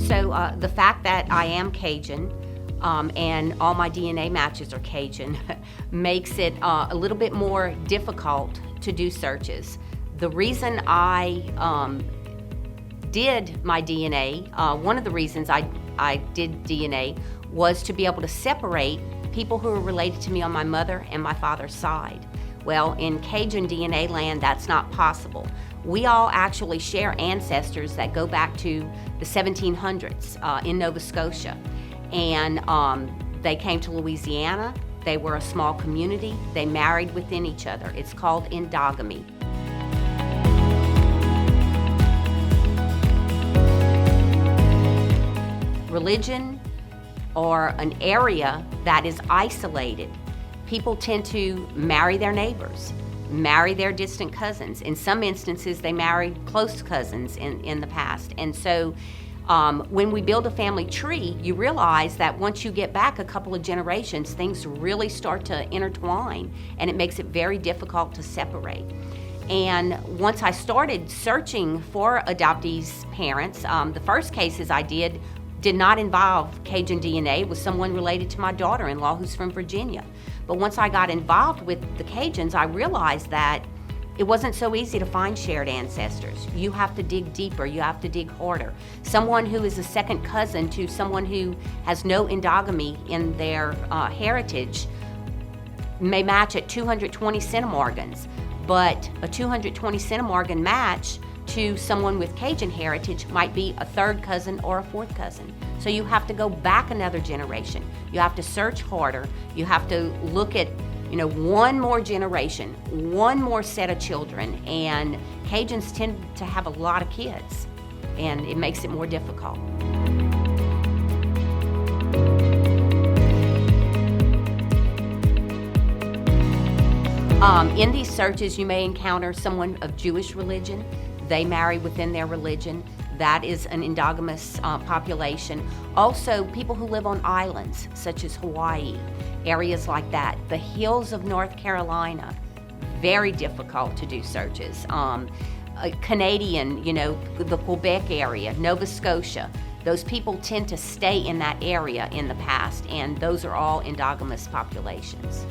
So the fact that I am Cajun and all my DNA matches are Cajun makes it a little bit more difficult to do searches. The reason I did my DNA, one of the reasons I did DNA was to be able to separate people who are related to me on my mother and my father's side. Well, in Cajun DNA land, that's not possible. We all actually share ancestors that go back to the 1700s in Nova Scotia. And they came to Louisiana. They were a small community. They married within each other. It's called endogamy. Religion or an area that is isolated, people tend to marry their neighbors, marry their distant cousins. In some instances, they married close cousins in the past. And so when we build a family tree, you realize that once you get back a couple of generations, things really start to intertwine, and it makes it very difficult to separate. And once I started searching for adoptees' parents, the first cases I did not involve Cajun DNA. It was someone related to my daughter-in-law who's from Virginia. But once I got involved with the Cajuns, I realized that it wasn't so easy to find shared ancestors. You have to dig deeper, you have to dig harder. Someone who is a second cousin to someone who has no endogamy in their heritage may match at 220 centimorgans, but a 220 centimorgan match to someone with Cajun heritage might be a third cousin or a fourth cousin. So you have to go back another generation. You have to search harder. You have to look at, one more generation, one more set of children. And Cajuns tend to have a lot of kids, and it makes it more difficult. In these searches, you may encounter someone of Jewish religion. They marry within their religion. That is an endogamous population. Also, people who live on islands, such as Hawaii, areas like that. The hills of North Carolina, very difficult to do searches. Canadian, the Quebec area, Nova Scotia, those people tend to stay in that area in the past, and those are all endogamous populations.